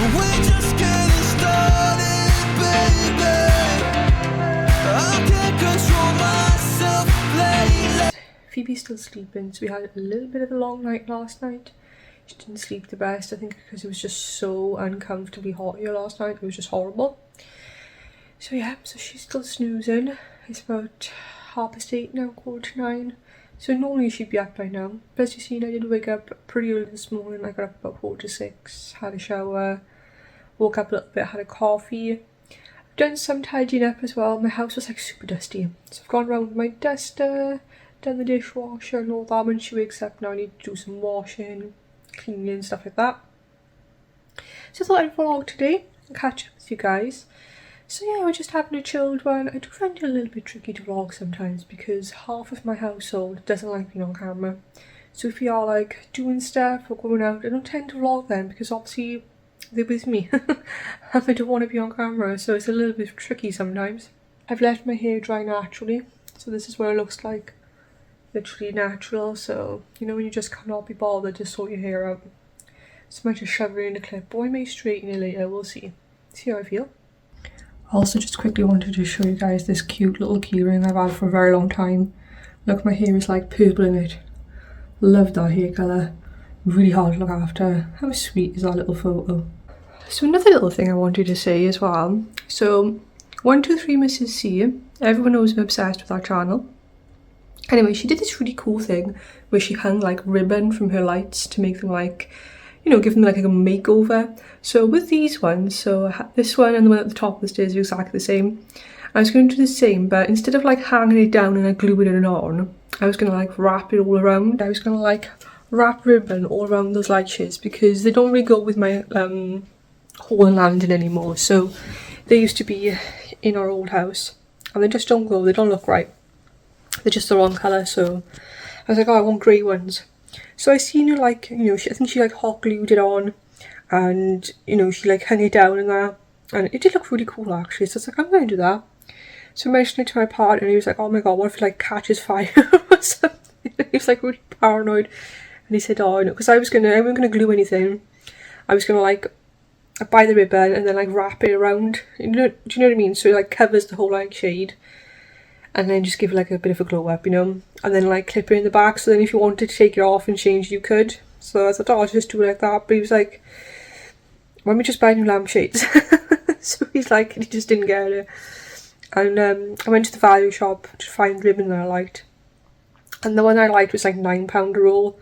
We're just getting started, baby. I can't control myself lately. Phoebe's still sleeping, so we had a little bit of a long night last night. She didn't sleep the best, I think, because it was just so uncomfortably hot here last night. It was just horrible. So yeah, so she's still snoozing. It's about 8:30 now, 8:45. So normally she'd be up by now. But as you've seen, I did wake up pretty early this morning. I got up about 4 to 6, had a shower, woke up a little bit, had a coffee. I've done some tidying up as well. My house was like super dusty. So I've gone around with my duster, done the dishwasher and all that. When she wakes up now, I need to do some washing, cleaning, stuff like that. So I thought I'd vlog today and catch up with you guys. So yeah, we're just having a chilled one. I do find it a little bit tricky to vlog sometimes because half of my household doesn't like being on camera. So if we are like doing stuff or going out, I don't tend to vlog them because obviously they're with me and I don't want to be on camera, so it's a little bit tricky sometimes. I've let my hair dry naturally, so this is what it looks like, literally natural. So you know when you just cannot be bothered to sort your hair out, so I might just shove it in a clip, or I may straighten it later, we'll see how I feel. Also, just quickly wanted to show you guys this cute little keyring I've had for a very long time. Look, my hair is like purple in it. Love that hair colour. Really hard to look after. How sweet is that little photo? So another little thing I wanted to say as well. So 123 Mrs. C, everyone knows I'm obsessed with that channel. Anyway, she did this really cool thing where she hung like ribbon from her lights to make them like, you know, give them like a makeover. So with these ones, so this one and the one at the top of the stairs are exactly the same. I was going to do the same, but instead of like hanging it down and like gluing it on, I was going to like wrap it all around. I was going to like wrap ribbon all around those light shades because they don't really go with my hall and landing anymore. So they used to be in our old house and they just don't go, they don't look right. They're just the wrong colour, so I was like, oh, I want grey ones. So I seen her like, you know, I think she like hot glued it on and, you know, she like hung it down and that. And it did look really cool actually. So I was like, I'm going to do that. So I mentioned it to my partner and he was like, oh my god, what if it like catches fire or something? He was like really paranoid. And he said, oh no, because I wasn't going to glue anything. I was going to like buy the ribbon and then like wrap it around. You know, do you know what I mean? So it like covers the whole like shade. And then just give it like a bit of a glow up, you know, and then like clip it in the back, so then if you wanted to take it off and change you could. So I thought, oh, I'll just do it like that. But he was like, why don't we just buy new lampshades? So he's like, he just didn't get it. And I went to the value shop to find ribbon that I liked, and the one I liked was like £9 a roll,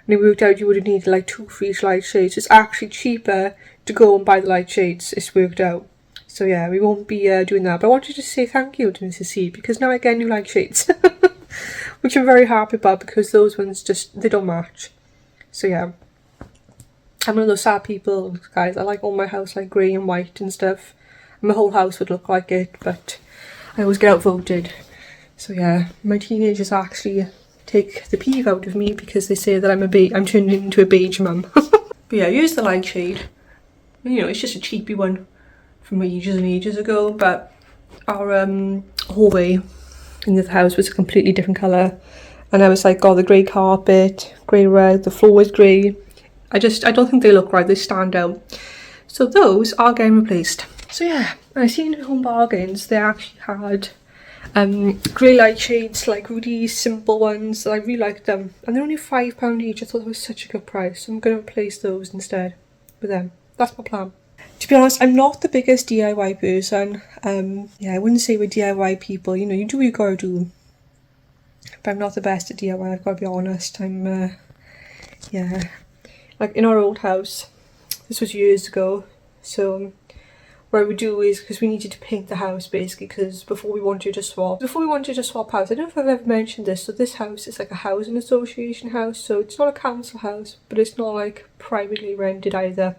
and it worked out you would have needed like 2 for each light shades. It's actually cheaper to go and buy the light shades. It's worked out. So yeah, we won't be doing that. But I wanted to say thank you to Mrs. C because now I get new light shades. Which I'm very happy about because those ones just, they don't match. So yeah. I'm one of those sad people, guys. I like all my house like grey and white and stuff. And my whole house would look like it, but I always get outvoted. So yeah, my teenagers actually take the peeve out of me because they say that I'm turning into a beige mum. But yeah, here's the light shade. You know, it's just a cheapy one from ages and ages ago, but our hallway in the house was a completely different colour, and I was like, oh, the grey carpet, grey rug, the floor was grey. I don't think they look right, they stand out. So those are getting replaced. So yeah, I seen at Home Bargains they actually had grey light shades, like really simple ones. I really liked them, and they're only £5 each. I thought that was such a good price, so I'm going to replace those instead with them. That's my plan. To be honest, I'm not the biggest DIY person. Yeah, I wouldn't say we're DIY people. You know, you do what you gotta do. But I'm not the best at DIY, I've got to be honest. Yeah. Like in our old house, this was years ago. So what I would do is, because we needed to paint the house basically, because before we wanted to swap house, I don't know if I've ever mentioned this, so this house is like a housing association house. So it's not a council house, but it's not like privately rented either.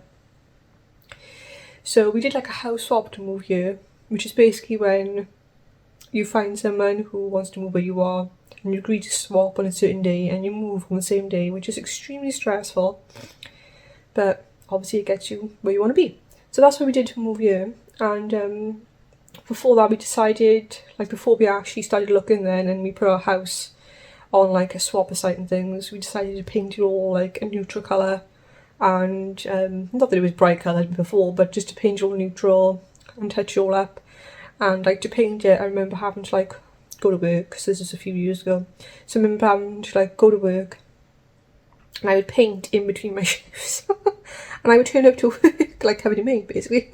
So we did like a house swap to move here, which is basically when you find someone who wants to move where you are and you agree to swap on a certain day and you move on the same day, which is extremely stressful, but obviously it gets you where you want to be. So that's what we did to move here. And before that we decided, like before we actually started looking then and we put our house on like a swapper site and things, we decided to paint it all like a neutral colour and not that it was bright coloured before, but just to paint it all neutral and touch it all up. And like to paint it, I remember having to like go to work, because this is a few years ago, so I remember having to like go to work and I would paint in between my shifts and I would turn up to work like covered in paint basically.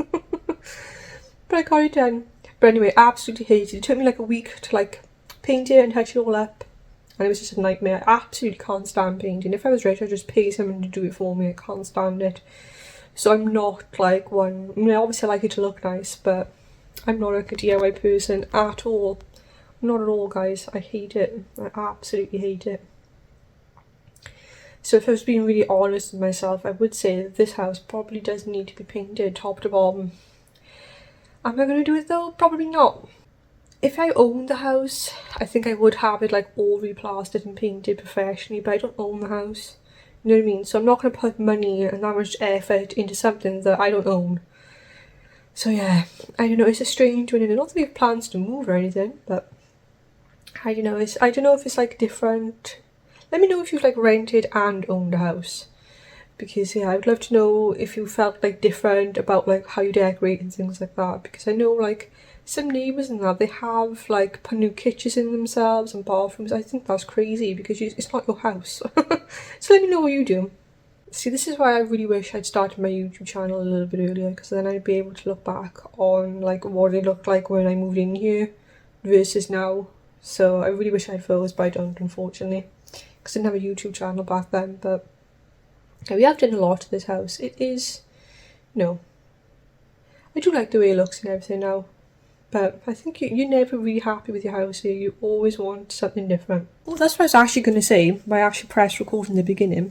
But I got it done. But anyway, I absolutely hated it. It took me like a week to like paint it and touch it all up, and it was just a nightmare. I absolutely can't stand painting. If I was rich, I'd just pay someone to do it for me. I can't stand it. So I'm not like one, I mean, obviously I like it to look nice, but I'm not like a DIY person at all. Not at all, guys. I hate it. I absolutely hate it. So if I was being really honest with myself, I would say that this house probably does need to be painted top to bottom. Am I going to do it though? Probably not. If I owned the house, I think I would have it like all replastered and painted professionally, but I don't own the house. You know what I mean? So I'm not going to put money and that much effort into something that I don't own. So yeah, I don't know, it's a strange one, and not that we have plans to move or anything, but I don't know, I don't know if it's like different. Let me know if you've like rented and owned a house, because yeah, I would love to know if you felt like different about like how you decorate and things like that, because I know like some neighbours and that, they have like put new kitchens in themselves and bathrooms. I think that's crazy because it's not your house. So let me know what you do. See, this is why I really wish I'd started my YouTube channel a little bit earlier, because then I'd be able to look back on like what it looked like when I moved in here versus now. So I really wish I had photos, but I don't, unfortunately, because I didn't have a YouTube channel back then. But yeah, we have done a lot to this house. It is, you know, I do like the way it looks and everything now, but I think you're never really happy with your house here. You always want something different. Oh, that's what I was actually going to say when I actually pressed record in the beginning.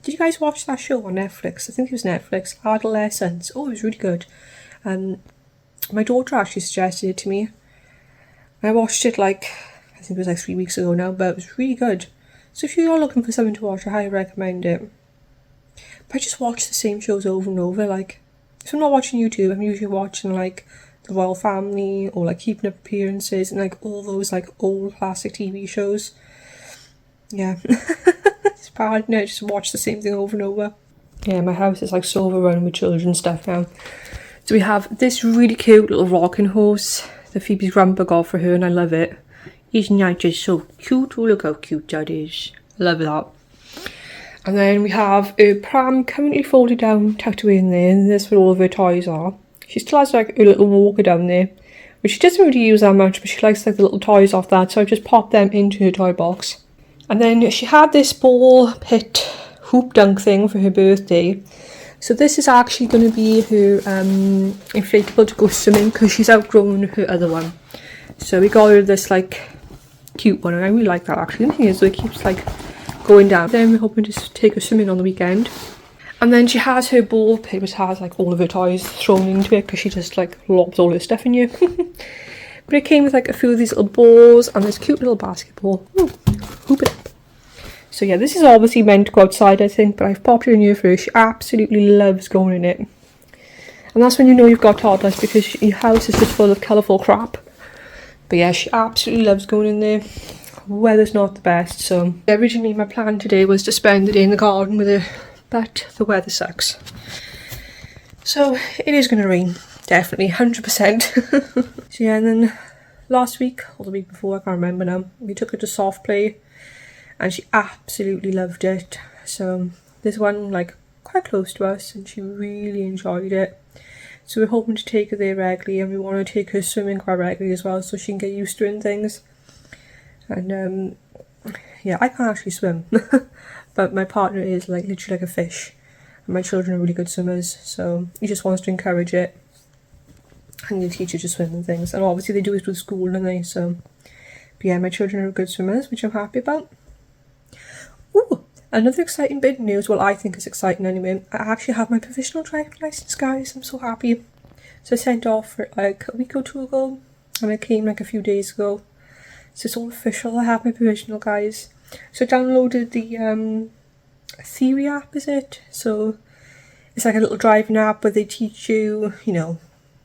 Did you guys watch that show on Netflix? I think it was Netflix, Adolescence. Oh, it was really good. My daughter actually suggested it to me. I watched it like, I think it was like 3 weeks ago now, but it was really good. So if you are looking for something to watch, I highly recommend it. But I just watch the same shows over and over. Like, if I'm not watching YouTube, I'm usually watching like The Royal Family or like Keeping Up Appearances and like all those like old classic TV shows. Yeah. It's bad, no, just watch the same thing over and over. Yeah, my house is like so overrun with children's stuff now. So we have this really cute little rocking horse that Phoebe's grandpa got for her, and I love it. Isn't that just so cute? Oh, look how cute that is. I love that. And then we have a pram currently folded down, tucked away in there, and that's where all of her toys are. She still has like a little walker down there, which she doesn't really use that much, but she likes like the little toys off that, so I just popped them into her toy box. And then she had this ball pit hoop dunk thing for her birthday. So this is actually going to be her inflatable to go swimming, because she's outgrown her other one. So we got her this like cute one, and I really like that actually. The thing is, so it keeps like going down. Then we're hoping to take her swimming on the weekend. And then she has her ball pit, which has like all of her toys thrown into it, because she just like lobs all her stuff in here. But it came with like a few of these little balls and this cute little basketball. Ooh, hoop it up. So yeah, this is obviously meant to go outside, I think, but I've popped her in here for her. She absolutely loves going in it. And that's when you know you've got toddlers, because your house is just full of colourful crap. But yeah, she absolutely loves going in there. Weather's not the best, so originally my plan today was to spend the day in the garden with her, but the weather sucks. So it is going to rain. Definitely, 100%. So yeah, and then last week, or the week before, I can't remember now, we took her to soft play, and she absolutely loved it. So there's one like quite close to us, and she really enjoyed it. So we're hoping to take her there regularly, and we want to take her swimming quite regularly as well, so she can get used to it and things. And yeah, I can't actually swim, but my partner is like literally like a fish, and my children are really good swimmers, so he just wants to encourage it. And you teach her to swim and things, and obviously they do it with school, don't they? So, but yeah, my children are good swimmers, which I'm happy about. Ooh, another exciting bit of news. Well, I think it's exciting anyway. I actually have my provisional driving license, guys. I'm so happy. So I sent off for like a week or two ago, and it came like a few days ago. So it's all official. I have my provisional, guys. So I downloaded the Theory app, is it? So it's like a little driving app where they teach you, you know,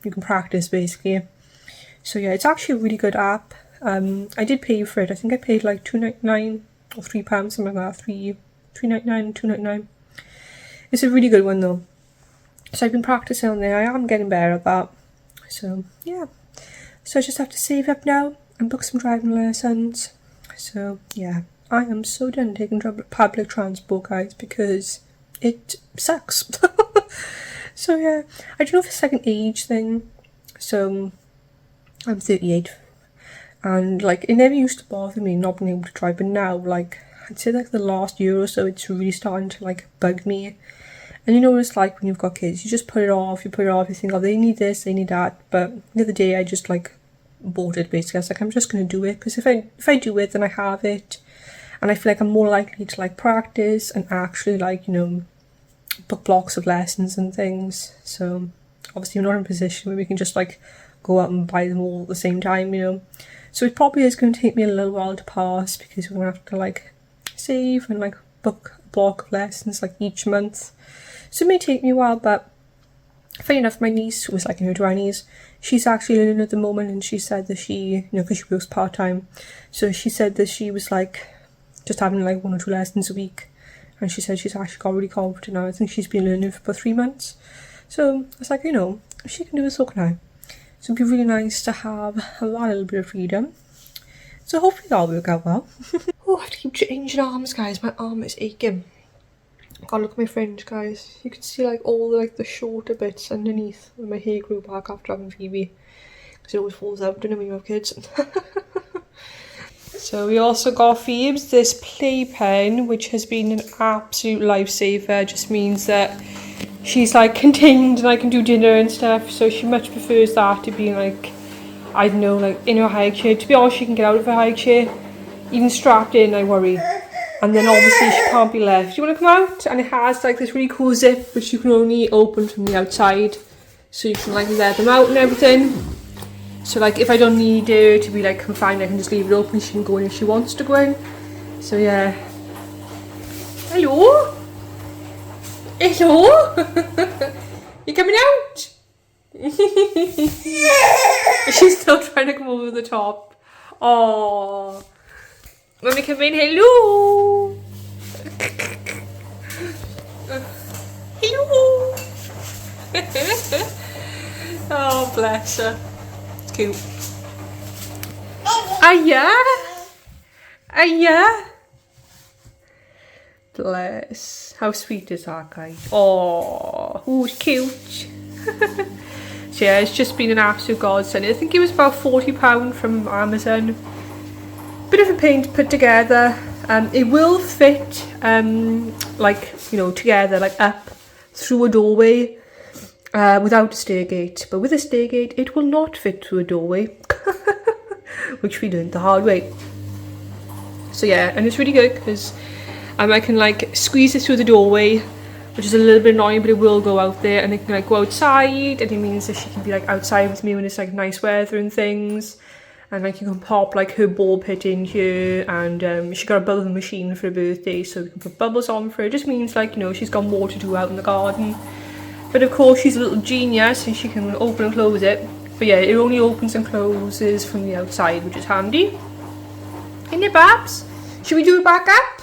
you can practice basically. So yeah, it's actually a really good app. I did pay for it. I think I paid like £2.99 or £3, something like that. £3.99 and £2.99. It's a really good one though. So I've been practicing on there. I am getting better at that. So yeah. So I just have to save up now and book some driving lessons. So yeah, I am so done taking public transport, guys, because it sucks. So yeah, I don't know if it's like an age thing. So I'm 38, and like it never used to bother me not being able to drive, but now like I'd say like the last year or so it's really starting to like bug me. And you know what it's like when you've got kids, you just put it off, you think, oh, they need this, they need that. But the other day I just like bought it basically. I was like, I'm just going to do it, because if I do it, then I have it. And I feel like I'm more likely to like practice and actually like, you know, book blocks of lessons and things. So obviously we're not in a position where we can just like go out and buy them all at the same time, you know. So it probably is going to take me a little while to pass, because we're going to have to like save and like book a block of lessons like each month. So it may take me a while, but funny enough, my niece was like in her 20s. She's actually learning at the moment, and she said that she, you know, because she works part-time, so she said that she was like just having like 1 or 2 lessons a week, and she said she's actually got really confident now. I think she's been learning for about 3 months. So I was like, you know, if she can do it, so can I. So it'd be really nice to have a little bit of freedom. So hopefully that'll work out well. Oh, I have to keep changing arms, guys. My arm is aching. God, look at my fringe, guys. You can see like all like the shorter bits underneath when my hair grew back after having Phoebe, because it always falls out, don't know, when you have kids. So we also got Phoebes this playpen, which has been an absolute lifesaver. It just means that she's like contained and I can do dinner and stuff. So she much prefers that to being like, I don't know, like in her high chair. To be honest, she can get out of her high chair. Even strapped in, I worry. And then obviously she can't be left. Do you want to come out? And it has like this really cool zip, which you can only open from the outside. So you can like let them out and everything. So like if I don't need her to be like confined, I can just leave it open. She can go in if she wants to go in. So yeah. Hello? Hello? You coming out? She's still trying to come over the top. Oh. Mummy, come in. Hello. Hello. Oh, bless her. It's cute. Aya. Aya. Bless. How sweet is that, guys? Oh, who's cute. So yeah, it's just been an absolute godsend. I think it was about £40 from Amazon. Bit of a pain to put together. It will fit like, you know, together, like up through a doorway without a stairgate. But with a stairgate, it will not fit through a doorway, which we learned the hard way. So yeah, and it's really good because I can like squeeze it through the doorway, which is a little bit annoying, but it will go out there, and it can like go outside, and it means that she can be like outside with me when it's like nice weather and things. And like you can pop like her ball pit in here, and she got a bubble machine for her birthday, so we can put bubbles on for her. It just means like, you know, she's got more to do out in the garden. But of course she's a little genius and she can open and close it. But yeah, it only opens and closes from the outside, which is handy. Isn't it, Babs? Should we do it back up?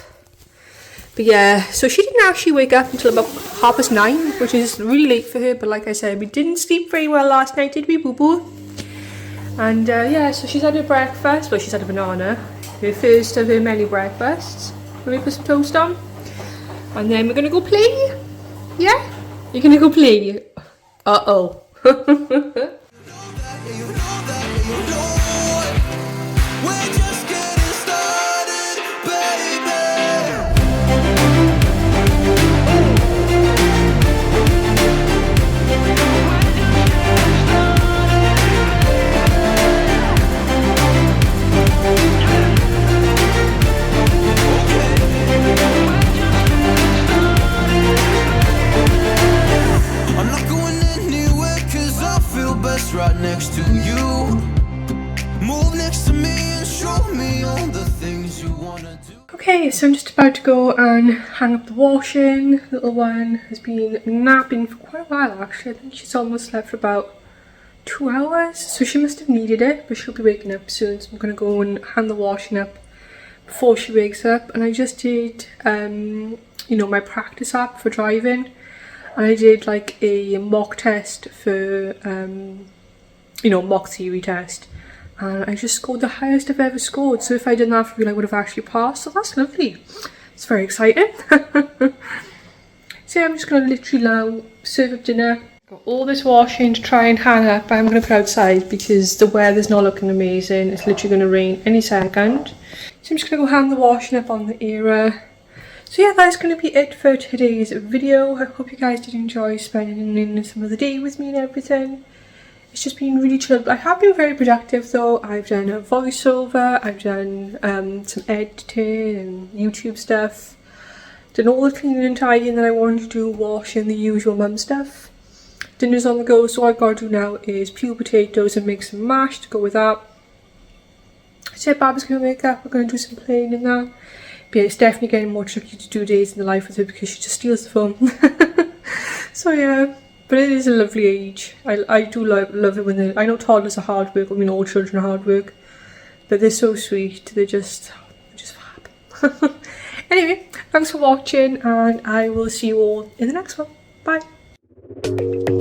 But yeah, so she didn't actually wake up until about 9:30, which is really late for her. But like I said, we didn't sleep very well last night, did we, boo-boo? And yeah, so she's had her breakfast. Well, she's had a banana. Her first of her many breakfasts. Let me put some toast on. And then we're going to go play. Yeah? You're going to go play? Uh-oh. right next to you. Move next to me and show me all the things you wanna do. Okay, so I'm just about to go and hang up the washing. Little one has been napping for quite a while actually. I think she's almost slept for about 2 hours, so she must have needed it, but she'll be waking up soon, so I'm gonna go and hang the washing up before she wakes up. And I just did you know, my practice app for driving. and I did like a mock test for, you know, mock theory test, and I just scored the highest I've ever scored. So if I did that for real, I would have actually passed. So that's lovely. It's very exciting. So yeah, I'm just going to literally now serve up dinner. Got all this washing to try and hang up, but I'm going to put outside because the weather's not looking amazing. It's literally going to rain any second. So I'm just going to go hang the washing up on the era. So yeah, that's going to be it for today's video. I hope you guys did enjoy spending some of the day with me and everything. It's just been really chill. I have been very productive though. I've done a voiceover, I've done some editing and YouTube stuff. Done all the cleaning and tidying that I wanted to do, washing, the usual mum stuff. Dinner's on the go, so all I've got to do now is peel potatoes and make some mash to go with that. So yeah, Bab's going to make that. We're going to do some playing in that. But yeah, it's definitely getting more tricky to do days in the life with her because she just steals the phone. So yeah, but it is a lovely age. I do love it when they, I know toddlers are hard work, I mean all children are hard work, but they're so sweet, they're just fab. Anyway, thanks for watching and I will see you all in the next one. Bye.